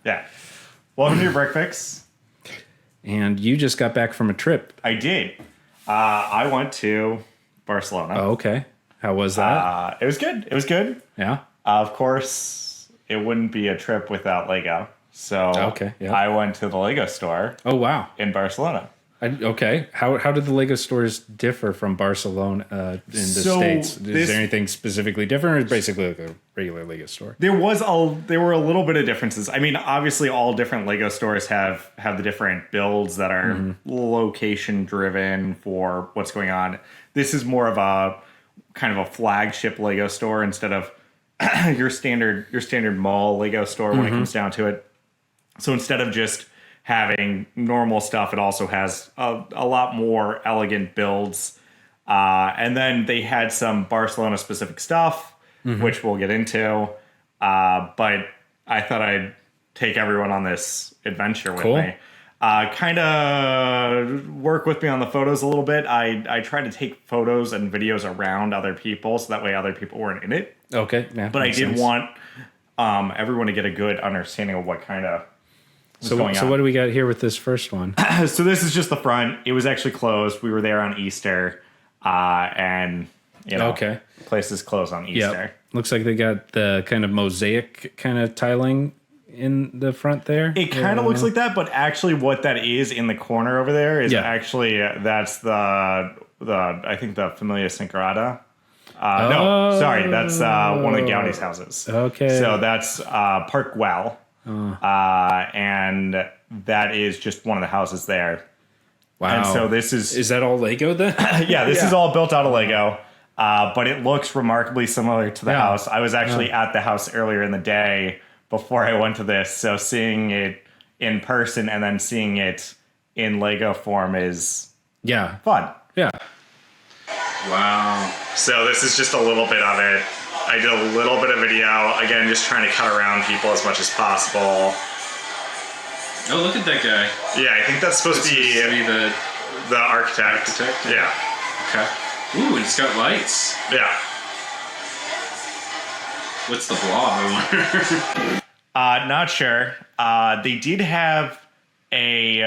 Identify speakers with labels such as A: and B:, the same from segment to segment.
A: Yeah. Welcome to your BrickFix.
B: And you just got back from a trip.
A: I did. I went to Barcelona.
B: Oh, okay. How was that?
A: It was good. It was good.
B: Yeah.
A: Of course, it wouldn't be a trip without Lego. So
B: Okay, yeah.
A: I went to the Lego store
B: Oh, wow.
A: in Barcelona.
B: Okay. How did the Lego stores differ from Barcelona in the States? Is there anything specifically different, or is it basically like a regular Lego store?
A: There were a little bit of differences. I mean, obviously, all different Lego stores have the different builds that are location driven for what's going on. This is more of a kind of a flagship Lego store instead of your standard mall Lego store when it comes down to it. So instead of just having normal stuff, it also has a lot more elegant builds. And then they had some Barcelona specific stuff, which we'll get into. But I thought I'd take everyone on this adventure with me. Kind of work with me on the photos a little bit. I try to take photos and videos around other people so that way other people weren't in it.
B: Okay. Yeah,
A: but I did want everyone to get a good understanding of what kind of
B: So what do we got here with this first one?
A: So this is just the front. It was actually closed. We were there on Easter, and the place is closed on Easter.
B: Yep. Looks like they got the kind of mosaic kind of tiling in the front there.
A: It kind of looks like that, but actually, what that is in the corner over there is actually that's the I think the Familia Sagrada. No, sorry, that's one of the Gaudi's houses.
B: Okay,
A: so that's Park Güell. And that is just one of the houses there.
B: Wow.
A: And so this is
B: that all Lego then?
A: Yeah, this is all built out of Lego. But it looks remarkably similar to the house. I was actually at the house earlier in the day before I went to this. So seeing it in person and then seeing it in Lego form is fun.
B: Yeah.
A: Wow. So this is just a little bit of it. I did a little bit of video, again, just trying to cut around people as much as possible.
C: Oh, look at that guy.
A: Yeah, I think that's supposed to be the architect. Yeah.
C: Okay. Ooh, and it's got lights.
A: Yeah.
C: What's the blob, I wonder?
A: Not sure. They did have a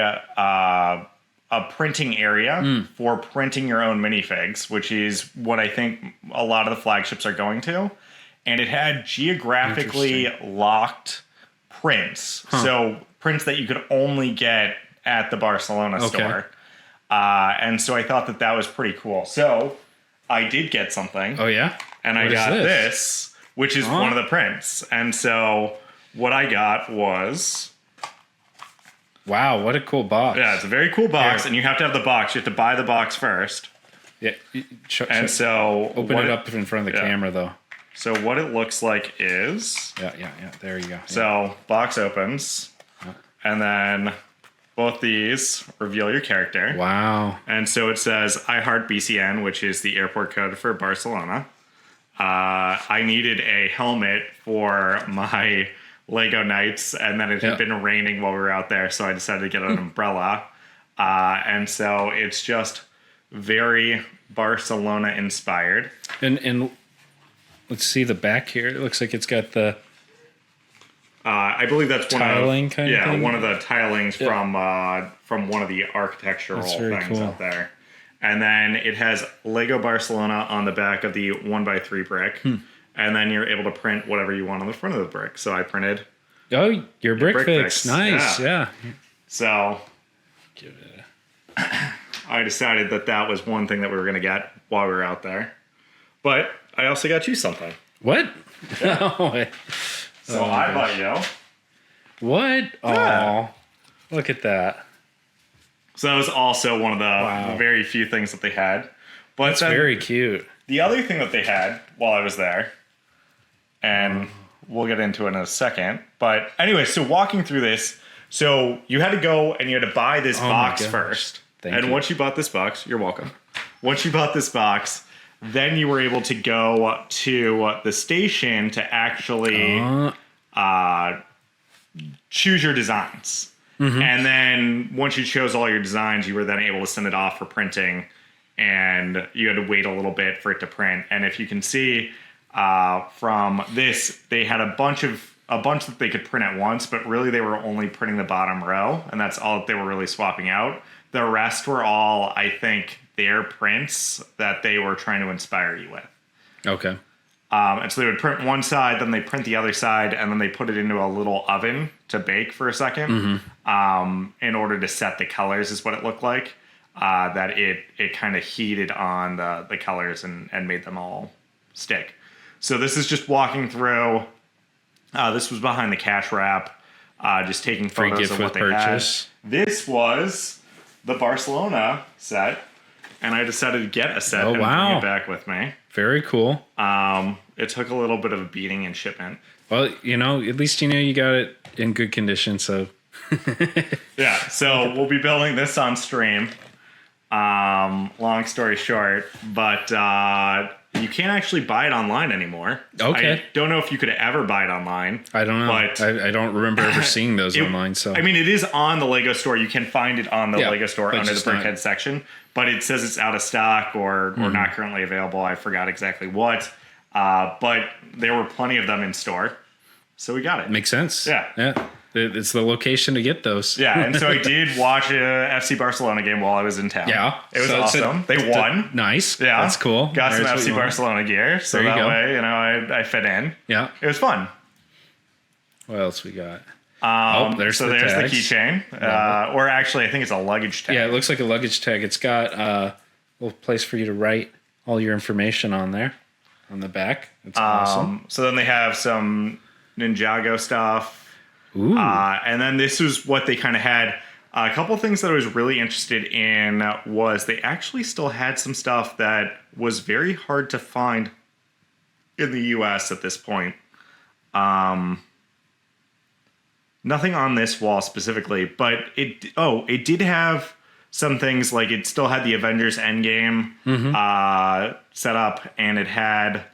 A: printing area for printing your own minifigs, which is what I think a lot of the flagships are going to. And it had geographically locked prints. So prints that you could only get at the Barcelona store. And so I thought that was pretty cool. So I did get something.
B: Oh, yeah?
A: And I got this, which is one of the prints. And so what I got was...
B: Wow, what a cool box.
A: Yeah, it's a very cool box, and you have to have the box. You have to buy the box first.
B: Yeah.
A: So...
B: Open it up in front of the camera, though.
A: So what it looks like is...
B: Yeah. There you go. Yeah.
A: So, box opens, and then both these reveal your character.
B: Wow.
A: And so it says, I heart BCN, which is the airport code for Barcelona. I needed a helmet for my... Lego nights, and then it had been raining while we were out there, so I decided to get an umbrella. And so it's just very Barcelona inspired.
B: And let's see the back here. It looks like it's got the
A: I believe that's
B: tiling kind of thing.
A: One of the tilings from one of the architectural things out there. And then it has Lego Barcelona on the back of the 1x3 brick. And then you're able to print whatever you want on the front of the brick. So I printed...
B: Oh, your BrickFix. Nice, yeah.
A: So I decided that was one thing that we were going to get while we were out there. But I also got you something.
B: What?
A: Yeah. So I bought you...
B: What?
A: Yeah.
B: Oh, look at that.
A: So that was also one of the very few things that they had. But
B: that's very cute.
A: The other thing that they had while I was there... And we'll get into it in a second. But anyway, so walking through this, so you had to go and you had to buy this box first.
B: Thank you.
A: Once you bought this box, you're welcome. Once you bought this box, then you were able to go to the station to actually choose your designs. And then once you chose all your designs, you were then able to send it off for printing. And you had to wait a little bit for it to print. And if you can see... from this, they had a bunch of a bunch that they could print at once, but really they were only printing the bottom row, and that's all that they were really swapping out. The rest were all, I think, their prints that they were trying to inspire you with.
B: Okay.
A: And so they would print one side, then they print the other side, and then they put it into a little oven to bake for a second in order to set the colors, is what it looked like. That it kind of heated on the colors and made them all stick. So this is just walking through. This was behind the cash wrap, just taking photos of what they purchase. Had. This was the Barcelona set, and I decided to get a set and bring it back with me.
B: Very cool.
A: It took a little bit of a beating in shipment.
B: Well, at least you got it in good condition, so...
A: Yeah, so we'll be building this on stream. Long story short, but you can't actually buy it online anymore.
B: Okay.
A: I don't know if you could ever buy it online.
B: I don't know. But I don't remember ever seeing those online. So
A: I mean, it is on the LEGO store. You can find it on the LEGO store under the Brickheadz section. But it says it's out of stock or not currently available. I forgot exactly what. But there were plenty of them in store. So we got it.
B: Makes sense.
A: Yeah.
B: It's the location to get those.
A: Yeah, and so I did watch a FC Barcelona game while I was in town.
B: Yeah.
A: It was awesome. They won.
B: Nice.
A: Yeah.
B: That's cool.
A: Got some FC Barcelona gear. So that way, I fit in.
B: Yeah.
A: It was fun.
B: What else we got?
A: There's the keychain. Or actually, I think it's a luggage tag.
B: Yeah, it looks like a luggage tag. It's got a little place for you to write all your information on there, on the back. It's awesome.
A: So then they have some Ninjago stuff.
B: Ooh.
A: And then this is what they kind of had. A couple of things that I was really interested in was they actually still had some stuff that was very hard to find in the US at this point. Nothing on this wall specifically, but it did have some things, like it still had the Avengers Endgame set up, and it had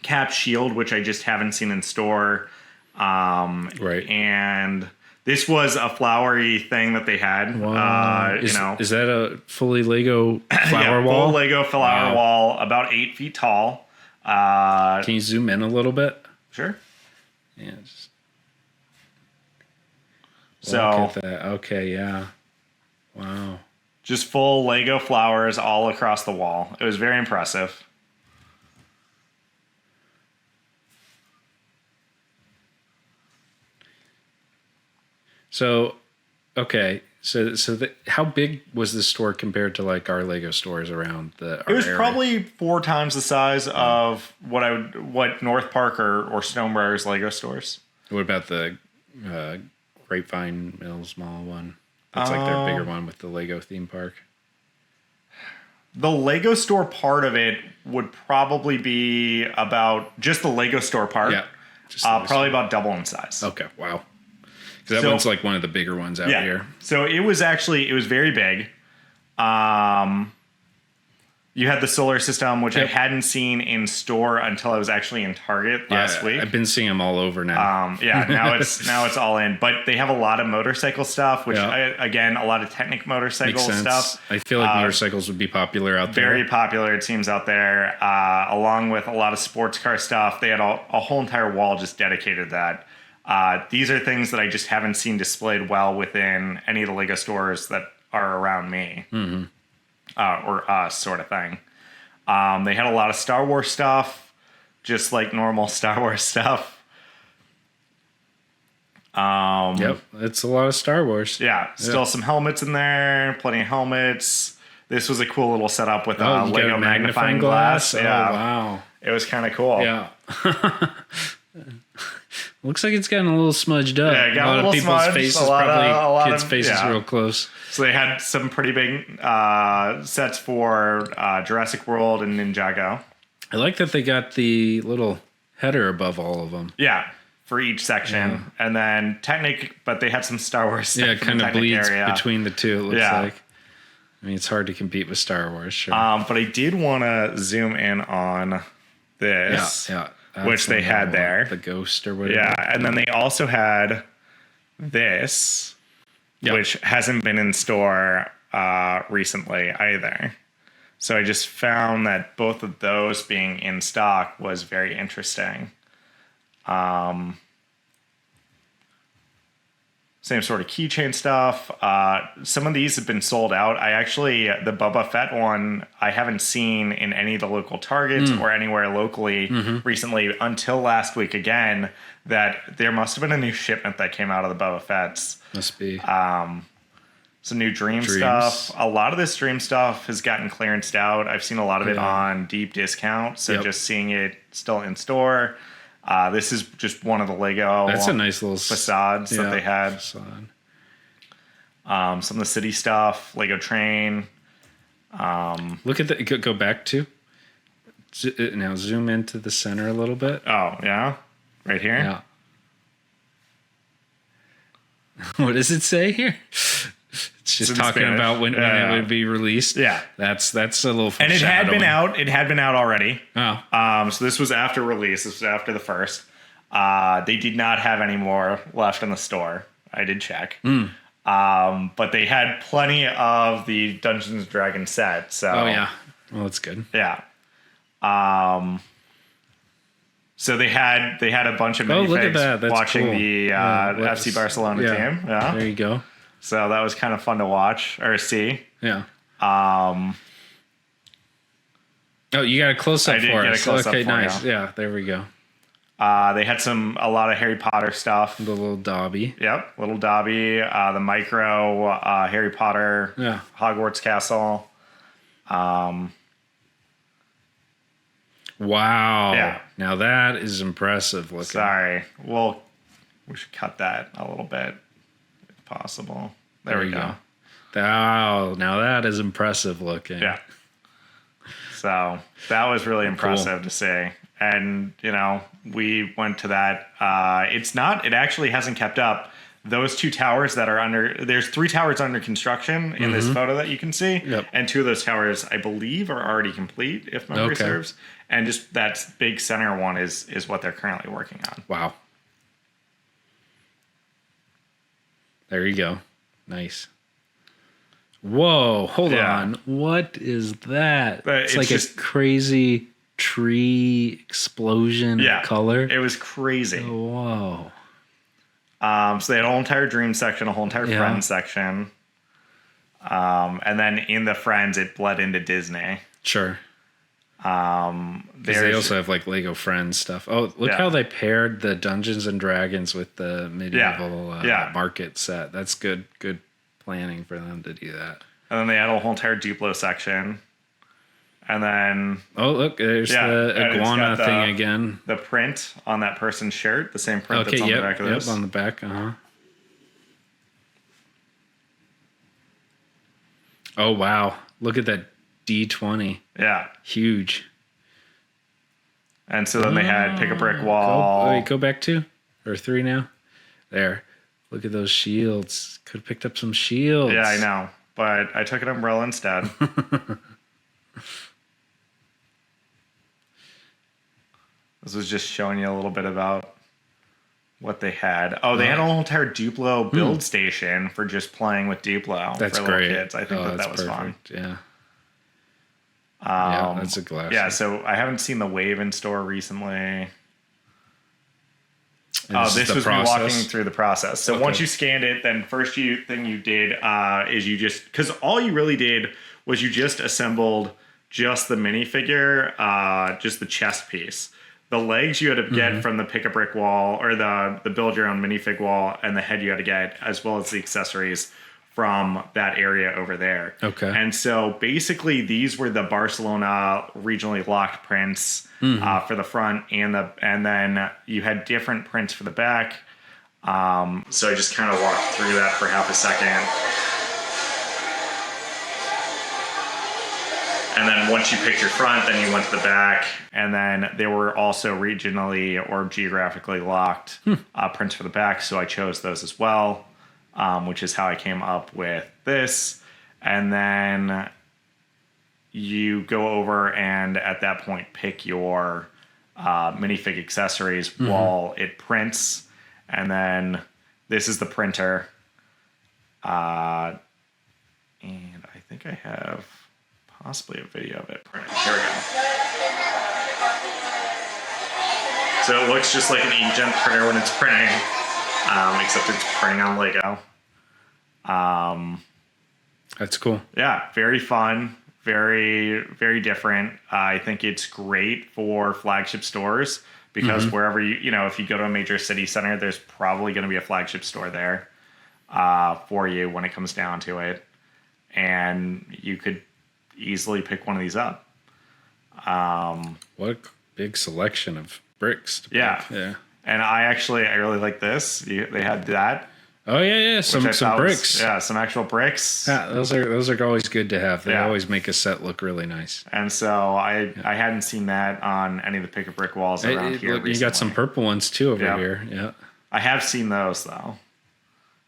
A: Cap's shield, which I just haven't seen in store.
B: Right.
A: And this was a flowery thing that they had.
B: Wow. Is that a fully Lego flower wall?
A: Full Lego flower wall, about 8 feet tall.
B: Can you zoom in a little bit?
A: Sure.
B: Yeah.
A: So
B: look at that. Okay. Yeah. Wow.
A: Just full Lego flowers all across the wall. It was very impressive.
B: So, okay. So how big was this store compared to like our Lego stores around the?
A: It was probably 4 times the size of what North Park or Stonebrier's Lego stores.
B: What about the Grapevine Mills Mall one? That's like their bigger one with the Lego theme park.
A: The Lego store part of it would probably be about just the Lego store part. Yeah, probably about double in size.
B: Okay, wow. That one's like one of the bigger ones out here.
A: So it was very big. You had the solar system, which I hadn't seen in store until I was actually in Target last week.
B: I've been seeing them all over now.
A: Now it's all in. But they have a lot of motorcycle stuff, which again, a lot of Technic motorcycle stuff.
B: I feel like motorcycles would be popular out there.
A: Very popular, it seems, out there. Along with a lot of sports car stuff. They had a whole entire wall just dedicated to that. These are things that I just haven't seen displayed well within any of the Lego stores that are around me. Mm-hmm. Or us, sort of thing. They had a lot of Star Wars stuff, just like normal Star Wars stuff.
B: It's a lot of Star Wars.
A: Yeah, still some helmets in there, plenty of helmets. This was a cool little setup with a Lego magnifying glass. Yeah.
B: Oh, wow.
A: It was kind of cool.
B: Yeah. Looks like it's gotten a little smudged up.
A: Yeah, it got a little
B: people's
A: smudged.
B: Faces, probably kids' faces real close.
A: So they had some pretty big sets for Jurassic World and Ninjago.
B: I like that they got the little header above all of them.
A: Yeah, for each section. And then Technic, but they had some Star Wars stuff.
B: Yeah, it kind of bleeds between the two, it looks like. I mean, it's hard to compete with Star Wars, sure.
A: But I did want to zoom in on this.
B: Yeah.
A: Which they had there.
B: The ghost or whatever.
A: Yeah, and then they also had this, which hasn't been in store recently either. So I just found that both of those being in stock was very interesting. Same sort of keychain stuff. Some of these have been sold out. The Boba Fett one, I haven't seen in any of the local Targets or anywhere locally recently until last week again, that there must have been a new shipment that came out of the Boba Fett's.
B: Must be.
A: Some new Dream stuff. A lot of this Dream stuff has gotten clearanced out. I've seen a lot of it on deep discount. So just seeing it still in store. This is just one of the Lego.
B: That's a nice little
A: facades that they had.
B: Facade.
A: Some of the city stuff, Lego Train.
B: Look at the go back to. Now zoom into the center a little bit.
A: Oh yeah, right here.
B: Yeah. What does it say here? It's just talking about when it would be released.
A: Yeah,
B: that's a little.
A: And it had been out. It had been out already.
B: Oh.
A: So this was after release. This was after the first. They did not have any more left in the store. I did check. But they had plenty of the Dungeons and Dragons set. So.
B: Oh yeah. Well, that's good.
A: Yeah. So they had a bunch of minifigs watching
B: cool.
A: the FC Barcelona team. Yeah.
B: There you go.
A: So that was kind of fun to watch or see.
B: Yeah. Oh, you got a close up for us. Okay, nice.
A: You.
B: Yeah, there we go.
A: They had a lot of Harry Potter stuff.
B: The little Dobby.
A: Yep, little Dobby. The micro Harry Potter.
B: Yeah.
A: Hogwarts Castle.
B: Wow.
A: Yeah.
B: Now that is impressive looking.
A: Sorry. Well, we should cut that a little bit if possible. There we go.
B: Wow. Now that is impressive looking.
A: Yeah. So that was really impressive to see. And, we went to that. It actually hasn't kept up. Those two towers that are there's 3 towers under construction in this photo that you can see.
B: Yep.
A: And 2 of those towers, I believe, are already complete, if memory serves. And just that big center one is what they're currently working on.
B: Wow. There you go. Nice. Whoa, hold on. What is that? It's like just a crazy tree explosion of color.
A: It was crazy.
B: Whoa.
A: So they had a whole entire Dream section, a whole entire Friends section. And then in the Friends, it bled into Disney.
B: Sure. They also have like Lego Friends stuff. Oh, look how they paired the Dungeons and Dragons with the medieval market set. That's good planning for them to do that.
A: And then they had a whole entire Duplo section. And then...
B: Oh, look, there's the iguana thing again.
A: The print on that person's shirt, the same print that's on the back of this.
B: Yep, on the back, Oh, wow. Look at that D20.
A: Yeah.
B: Huge.
A: And so then they had Pick a Brick Wall.
B: Go back 2 or 3 now. There. Look at those shields. Could have picked up some shields.
A: Yeah, I know. But I took an umbrella instead. This was just showing you a little bit about what they had. Oh, they had a whole entire Duplo build station for just playing with Duplo.
B: That's
A: for
B: great.
A: Little kids. I think that was fun.
B: Yeah. Yeah, that's a glass.
A: Yeah, so I haven't seen the Wave in store recently. This was me walking through the process. So once you scanned it, then first thing you did is you just... Because all you really did was you just assembled just the minifigure, just the chest piece. The legs you had to get from the Pick a Brick Wall, or the build your own minifig wall, and the head you had to get, as well as the accessories from that area over there.
B: Okay.
A: And so basically these were the Barcelona regionally locked prints for the front, and then you had different prints for the back. So I just kind of walked through that for half a second. And then once you picked your front, then you went to the back. And then there were also regionally or geographically locked prints for the back. So I chose those as well, which is how I came up with this. And then you go over and at that point pick your minifig accessories while it prints. And then this is the printer. And I think I have... possibly a video of it. Here we go. So it looks just like an inkjet printer when it's printing. except it's printing on Lego.
B: That's cool.
A: Yeah, very fun, very, very different. I think it's great for flagship stores because wherever if you go to a major city center, there's probably going to be a flagship store there for you when it comes down to it. And you could easily pick one of these up.
B: What a big selection of bricks.
A: Yeah.
B: Yeah.
A: And I really like this. They had that.
B: Oh yeah. Some bricks.
A: Some actual bricks.
B: Yeah, those are always good to have. They always make a set look really nice.
A: And so I hadn't seen that on any of the pick a brick walls around here.
B: You got some purple ones too over here. Yeah.
A: I have seen those though.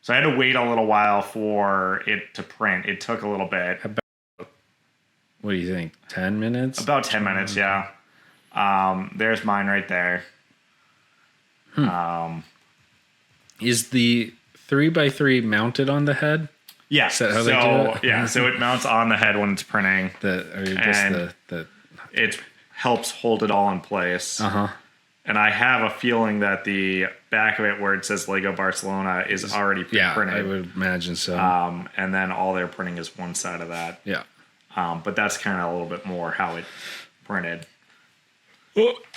A: So I had to wait a little while for it to print. It took a little bit.
B: What do you think? 10 minutes?
A: About 10 minutes, yeah. There's mine right there.
B: Is the 3x3 mounted on the head?
A: Yeah.
B: Is that how they do it?
A: Yeah, so it mounts on the head when it's printing. It helps hold it all in place. And I have a feeling that the back of it where it says LEGO Barcelona is already pre-printed.
B: Yeah, I would imagine so.
A: And then all they're printing is one side of that.
B: Yeah.
A: But that's kind of a little bit more how it printed.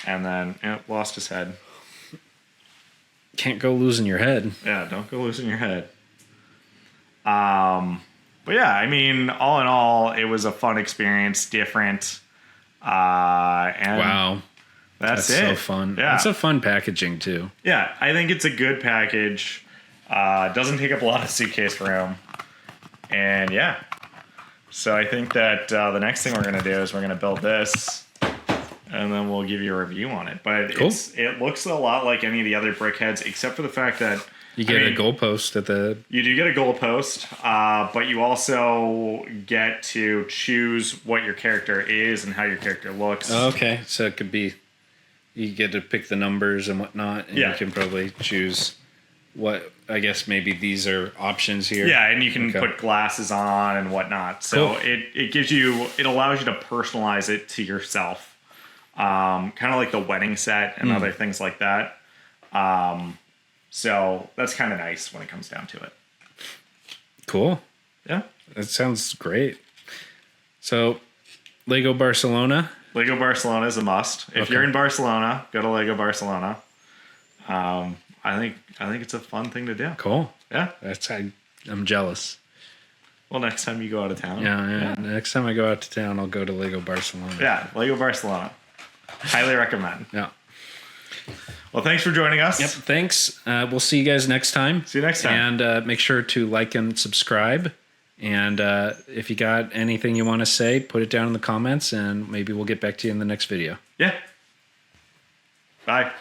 A: And then lost his head.
B: Can't go losing your head.
A: Yeah, don't go losing your head. But yeah, I mean, all in all, it was a fun experience, different. And
B: wow.
A: That's it.
B: So fun.
A: Yeah.
B: It's a fun packaging too.
A: Yeah, I think it's a good package. Doesn't take up a lot of suitcase room. And yeah. So I think that the next thing we're going to do is we're going to build this. And then we'll give you a review on it. But
B: cool.
A: It looks a lot like any of the other Brickheadz, except for the fact that
B: you get a goalpost at the...
A: You do get a goalpost, but you also get to choose what your character is and how your character looks.
B: Okay, so it could be... You get to pick the numbers and whatnot, and you can probably choose what... I guess maybe these are options here.
A: Yeah, and you can put glasses on and whatnot. So it gives you... It allows you to personalize it to yourself. Kind of like the wedding set and other things like that. So that's kind of nice when it comes down to it.
B: Cool.
A: Yeah.
B: That sounds great. So, LEGO Barcelona.
A: LEGO Barcelona is a must. If you're in Barcelona, go to LEGO Barcelona. I think it's a fun thing to do.
B: Cool.
A: Yeah.
B: I'm jealous.
A: Well, next time you go out of town.
B: Yeah. Next time I go out to town, I'll go to LEGO Barcelona.
A: Yeah, LEGO Barcelona. Highly recommend.
B: Yeah.
A: Well, thanks for joining us.
B: Yep, thanks. We'll see you guys next time.
A: See you next time.
B: And make sure to like and subscribe. And if you got anything you want to say, put it down in the comments, and maybe we'll get back to you in the next video.
A: Yeah. Bye.